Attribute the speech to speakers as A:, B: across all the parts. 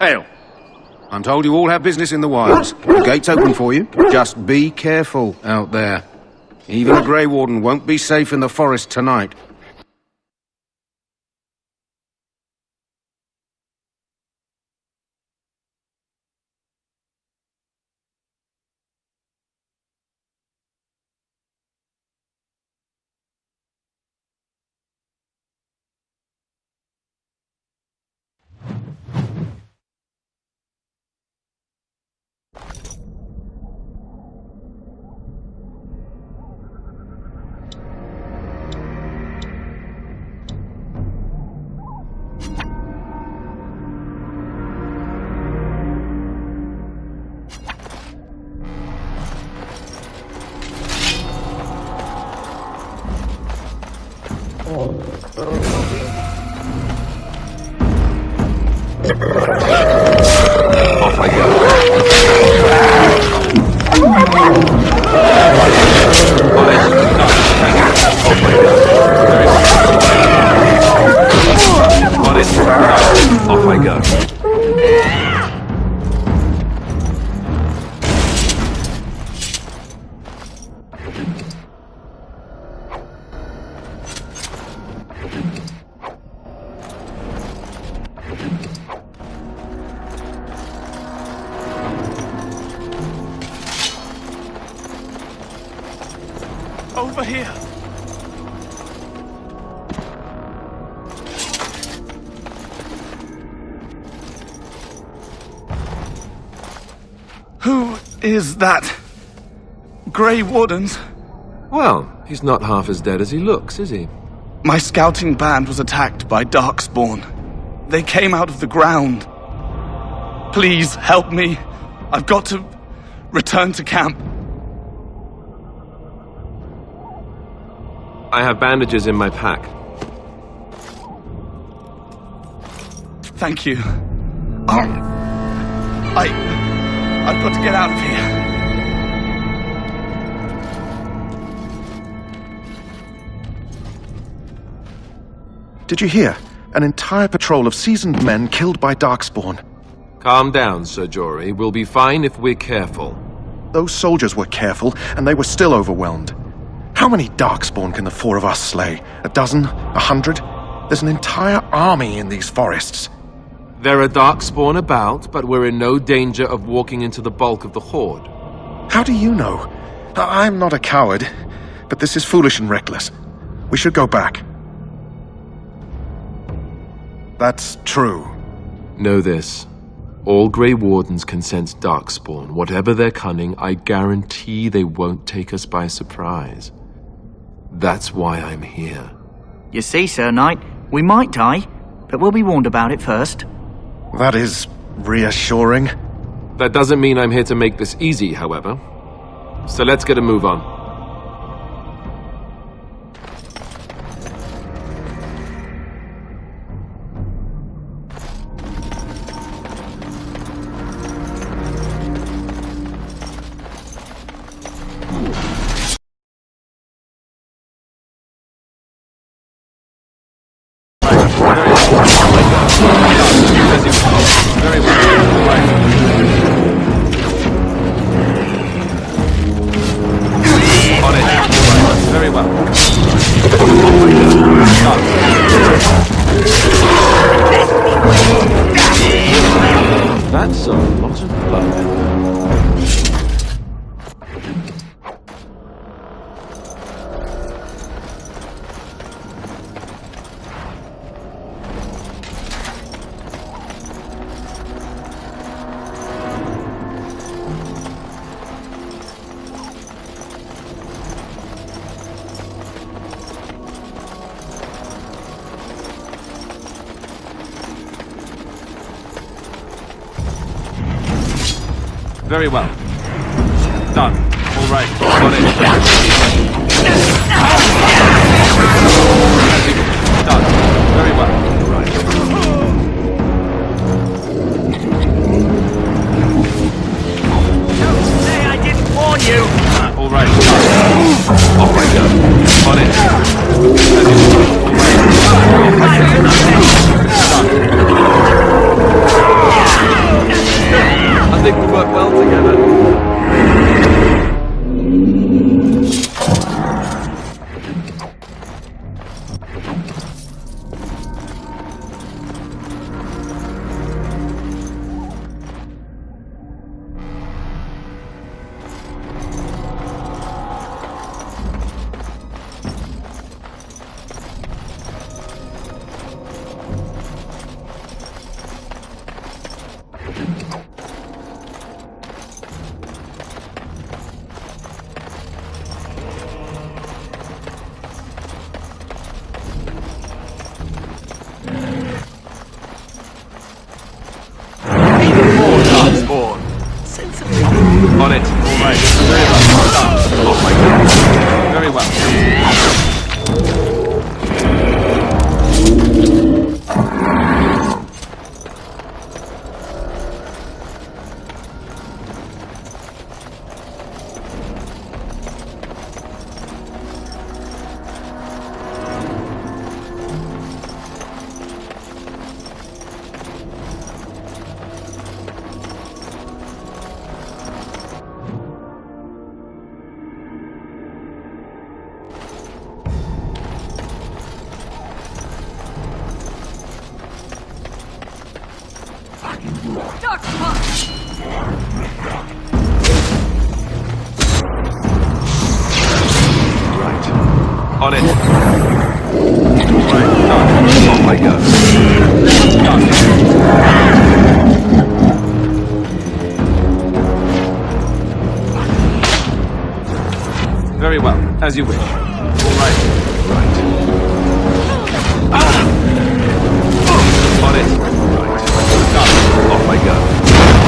A: Hail. I'm told you all have business in the wilds. The gate's open for you. Just be careful out there. Even a Grey Warden won't be safe in the forest tonight.
B: Off I go. Off I go.
C: Over here. Who is that? Grey Wardens?
B: Well, he's not half as dead as he looks, is he?
C: My scouting band was attacked by Darkspawn. They came out of the ground. Please help me. I've got to return to camp.
B: I have bandages in my pack.
C: Thank you. I've got to get out of here.
D: Did you hear? An entire patrol of seasoned men killed by Darkspawn.
B: Calm down, Sir Jory. We'll be fine if we're careful.
D: Those soldiers were careful, and they were still overwhelmed. How many Darkspawn can the four of us slay? A dozen? 100? There's an entire army in these forests.
B: There are Darkspawn about, but we're in no danger of walking into the bulk of the Horde.
D: How do you know? I'm not a coward, but this is foolish and reckless. We should go back. That's true.
B: Know this. All Grey Wardens can sense Darkspawn. Whatever their cunning, I guarantee they won't take us by surprise. That's why I'm here.
E: You see, Sir Knight, we might die, but we'll be warned about it first.
D: That is reassuring.
B: That doesn't mean I'm here to make this easy, however. So let's get a move on.
A: Very well. Right. On it. Right. Very well.
B: That's a lot of blood.
A: Very well. Done. All right. Got it. Done. Very well. Right.
E: Don't say I didn't warn you!
A: All right. Done. Off I go. On it. All right. Done.
B: Off I go. Very well, as you wish. Right. On it. Right. Done. Off I go.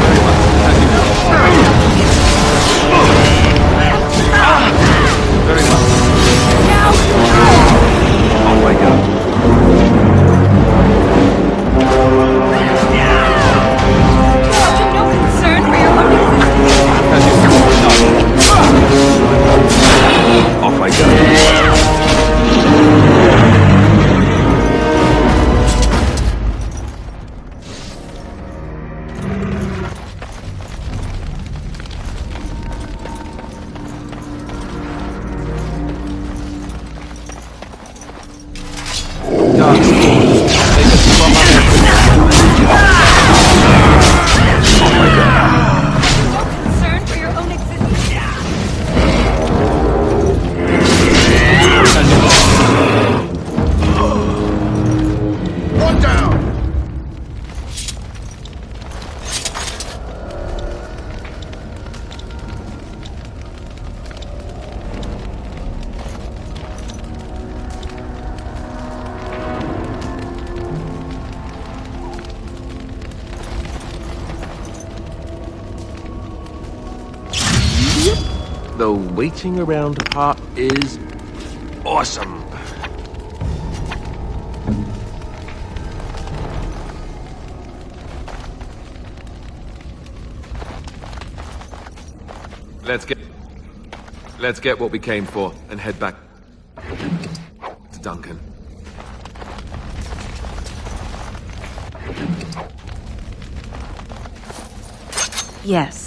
B: Very well, as you wish. Very well. Off I go.
F: No concern for your own existence.
B: As you wish. Done. Off I go.
F: Concern for your own existence.
A: One down!
B: The waiting around part is awesome. Let's get what we came for and head back to Duncan.
F: Yes.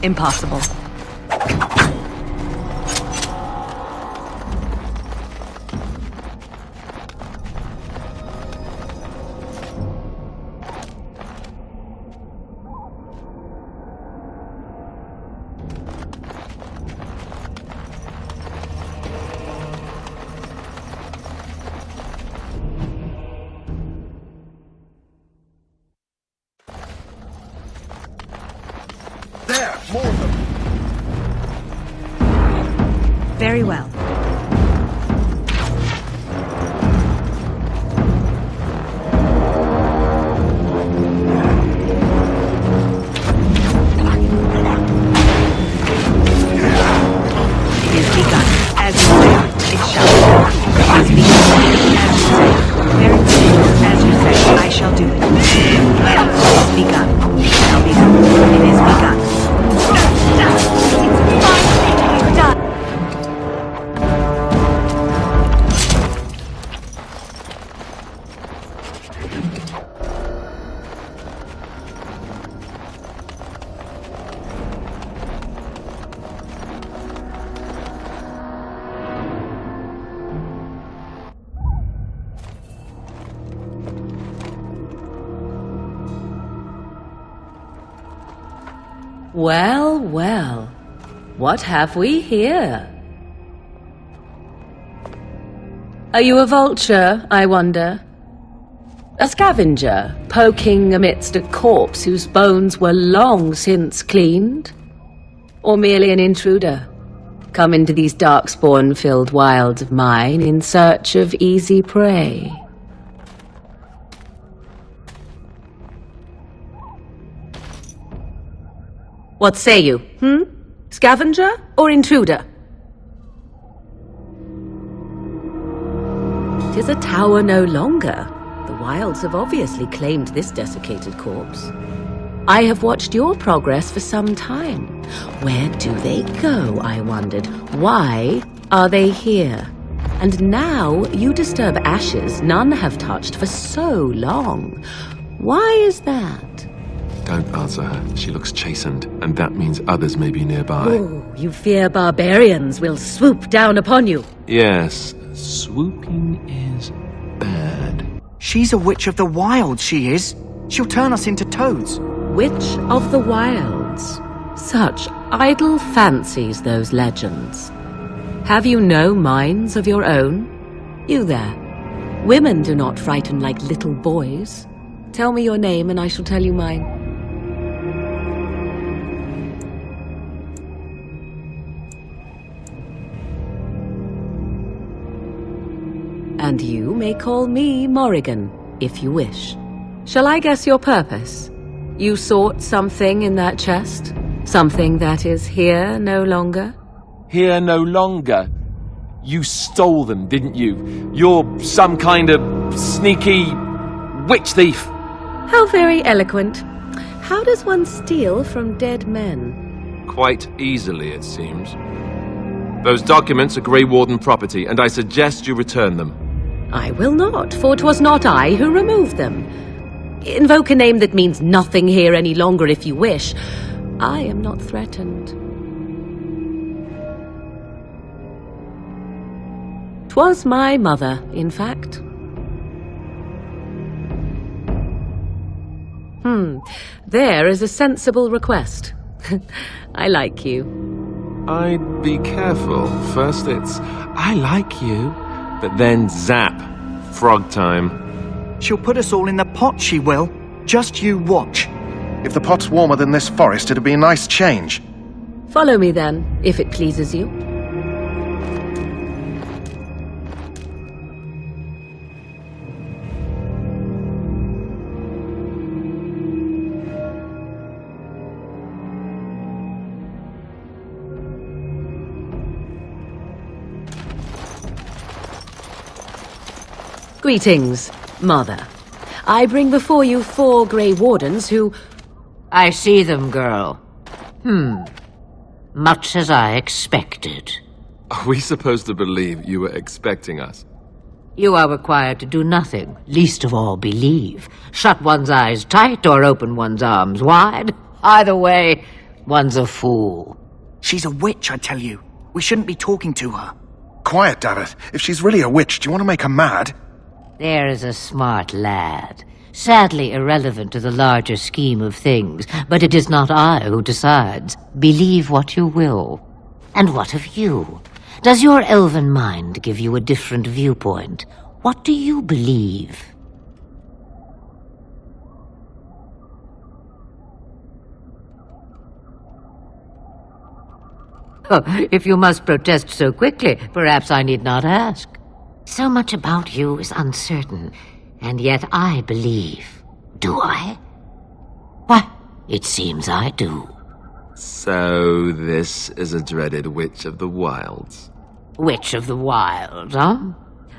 F: Impossible.
D: There, more of them.
F: Very well. It is begun. As you say, it shall be done. It is begun. As you say. Very well. As you say, I shall do it. It is begun. It shall be done. It is begun. It's finally done.
G: Well, well. What have we here? Are you a vulture, I wonder? A scavenger, poking amidst a corpse whose bones were long since cleaned? Or merely an intruder, come into these darkspawn-filled wilds of mine in search of easy prey? What say you, Scavenger or intruder? 'Tis a tower no longer. The wilds have obviously claimed this desiccated corpse. I have watched your progress for some time. Where do they go, I wondered? Why are they here? And now you disturb ashes none have touched for so long. Why is that?
B: Don't answer her. She looks chastened, and that means others may be nearby.
G: Oh, you fear barbarians will swoop down upon you.
B: Yes, swooping is bad.
E: She's a witch of the wild, she is. She'll turn us into toads.
G: Witch of the Wilds. Such idle fancies, those legends. Have you no minds of your own? You there. Women do not frighten like little boys. Tell me your name and I shall tell you mine. And you may call me Morrigan, if you wish. Shall I guess your purpose? You sought something in that chest? Something that is here no longer?
B: Here no longer. You stole them, didn't you? You're some kind of sneaky witch thief.
G: How very eloquent. How does one steal from dead men?
B: Quite easily, it seems. Those documents are Grey Warden property, and I suggest you return them.
G: I will not, for 'twas not I who removed them. Invoke a name that means nothing here any longer if you wish. I am not threatened. 'Twas my mother, in fact. There is a sensible request. I like you.
B: I'd be careful. First it's, I like you, but then zap. Frog time.
E: She'll put us all in the pot, she will. Just you watch.
D: If the pot's warmer than this forest, it'd be a nice change.
G: Follow me then, if it pleases you. Greetings, Mother. I bring before you 4 Grey Wardens who...
H: I see them, girl. Much as I expected.
B: Are we supposed to believe you were expecting us?
H: You are required to do nothing, least of all believe. Shut one's eyes tight or open one's arms wide. Either way, one's a fool.
E: She's a witch, I tell you. We shouldn't be talking to her.
D: Quiet, Davith. If she's really a witch, do you want to make her mad?
H: There is a smart lad. Sadly irrelevant to the larger scheme of things, but it is not I who decides. Believe what you will. And what of you? Does your elven mind give you a different viewpoint? What do you believe? Oh, if you must protest so quickly, perhaps I need not ask. So much about you is uncertain, and yet I believe. Do I? Why, it seems I do.
B: So this is a dreaded Witch of the Wilds.
H: Witch of the Wild, huh?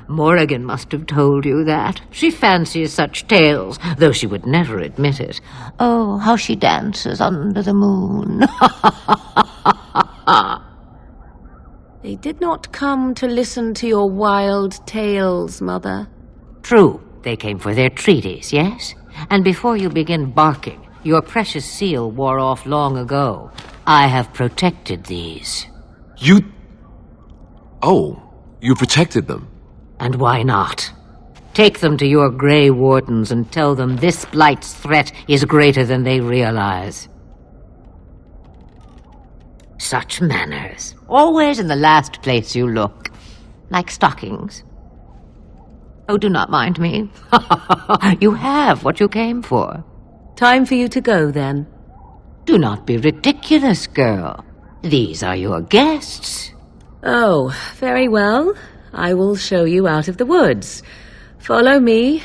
H: Morrigan must have told you that. She fancies such tales, though she would never admit it. Oh, how she dances under the moon.
G: They did not come to listen to your wild tales, Mother.
H: True, they came for their treaties, yes? And before you begin barking, your precious seal wore off long ago. I have protected these.
B: You... Oh, you protected them.
H: And why not? Take them to your Grey Wardens and tell them this blight's threat is greater than they realize. Such manners. Always in the last place you look. Like stockings. Oh, do not mind me. You have what you came for.
G: Time for you to go, then.
H: Do not be ridiculous, girl. These are your guests.
G: Oh, very well. I will show you out of the woods. Follow me.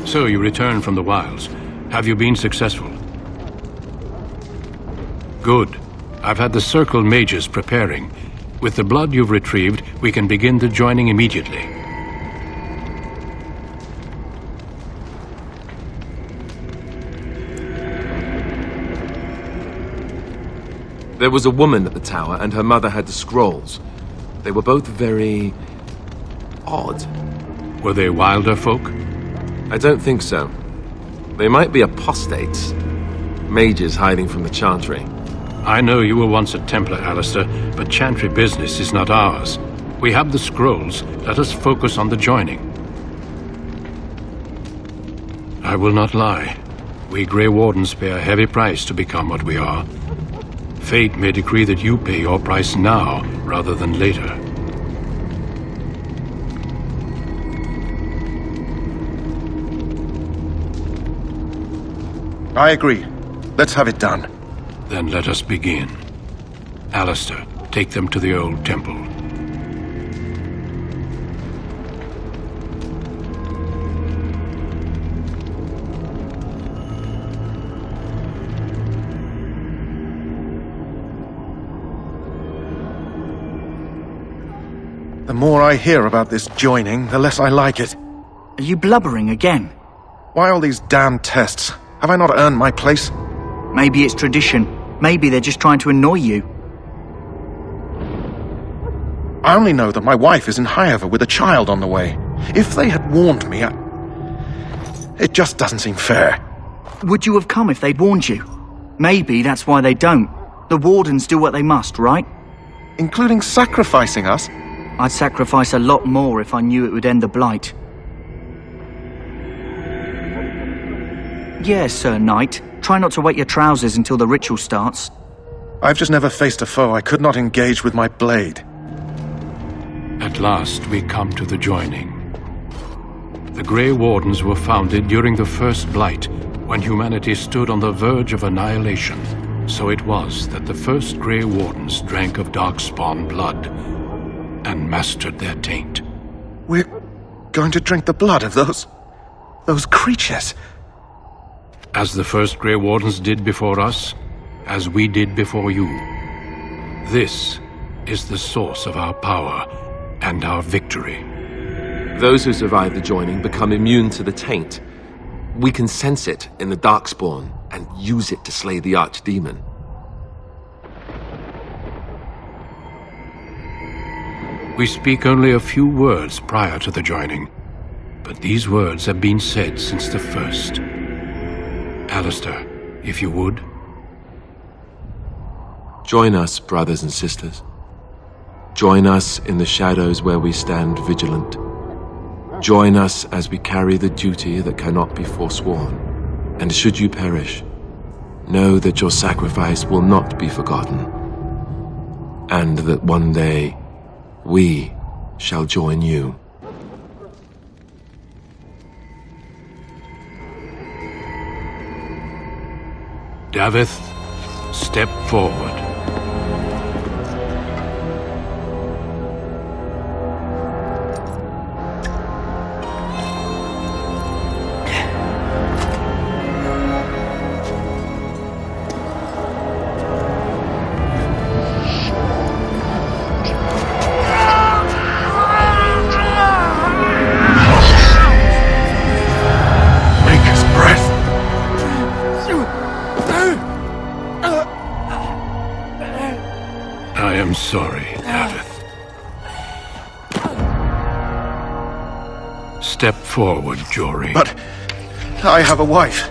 I: So you returned from the wilds. Have you been successful? Good. I've had the Circle mages preparing. With the blood you've retrieved, we can begin the joining immediately.
B: There was a woman at the tower, and her mother had the scrolls. They were both very odd.
I: Were they wilder folk?
B: I don't think so. They might be apostates. Mages hiding from the Chantry.
I: I know you were once a Templar, Alistair, but Chantry business is not ours. We have the scrolls. Let us focus on the joining. I will not lie. We Grey Wardens pay a heavy price to become what we are. Fate may decree that you pay your price now, rather than later.
D: I agree. Let's have it done.
I: Then let us begin. Alistair, take them to the old temple.
D: The more I hear about this joining, the less I like it.
E: Are you blubbering again?
D: Why all these damn tests? Have I not earned my place?
E: Maybe it's tradition. Maybe they're just trying to annoy you.
D: I only know that my wife is in Highever with a child on the way. If they had warned me, it just doesn't seem fair.
E: Would you have come if they'd warned you? Maybe that's why they don't. The Wardens do what they must, right?
D: Including sacrificing us?
E: I'd sacrifice a lot more if I knew it would end the Blight. Yes, Sir Knight. Try not to wet your trousers until the ritual starts.
D: I've just never faced a foe I could not engage with my blade.
I: At last, we come to the joining. The Grey Wardens were founded during the First Blight, when humanity stood on the verge of annihilation. So it was that the first Grey Wardens drank of Darkspawn blood and mastered their taint.
D: We're going to drink the blood of those creatures.
I: As the first Grey Wardens did before us, as we did before you. This is the source of our power and our victory.
B: Those who survive the joining become immune to the taint. We can sense it in the Darkspawn and use it to slay the Archdemon.
I: We speak only a few words prior to the joining, but these words have been said since the first. Alistair, if you would.
B: Join us, brothers and sisters. Join us in the shadows where we stand vigilant. Join us as we carry the duty that cannot be forsworn. And should you perish, know that your sacrifice will not be forgotten. And that one day, we shall join you.
I: Davith, step forward. I am sorry, Davith. Step forward, Jory.
D: But I have a wife,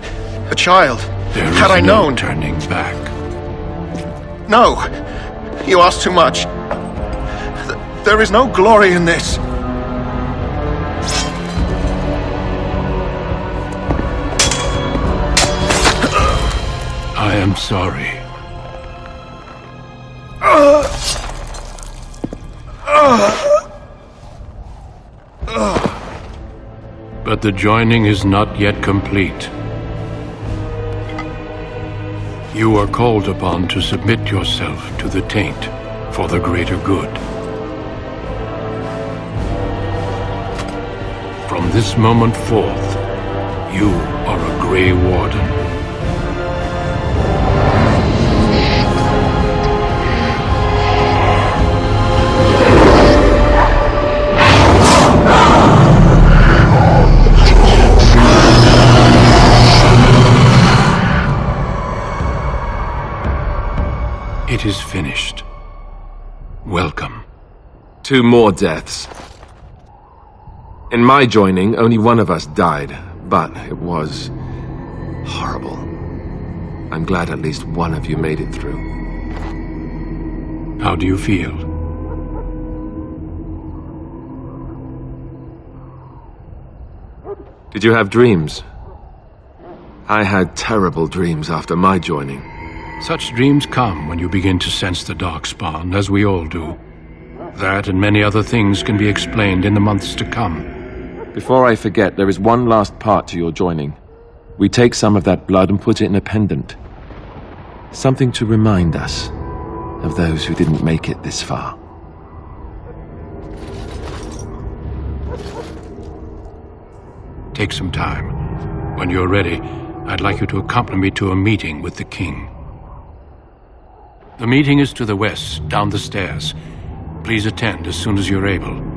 D: a child.
I: There
D: Had
I: is
D: I
I: no
D: known...
I: turning back.
D: No! You ask too much. There is no glory in this.
I: I am sorry. But the joining is not yet complete. You are called upon to submit yourself to the taint for the greater good. From this moment forth, You are a Grey Warden. It is finished. Welcome.
B: 2 more deaths. In my joining, only one of us died, but it was horrible. I'm glad at least one of you made it through.
I: How do you feel?
B: Did you have dreams? I had terrible dreams after my joining.
I: Such dreams come when you begin to sense the Darkspawn, as we all do. That and many other things can be explained in the months to come.
B: Before I forget, there is one last part to your joining. We take some of that blood and put it in a pendant. Something to remind us of those who didn't make it this far.
I: Take some time. When you're ready, I'd like you to accompany me to a meeting with the king. The meeting is to the west, down the stairs. Please attend as soon as you're able.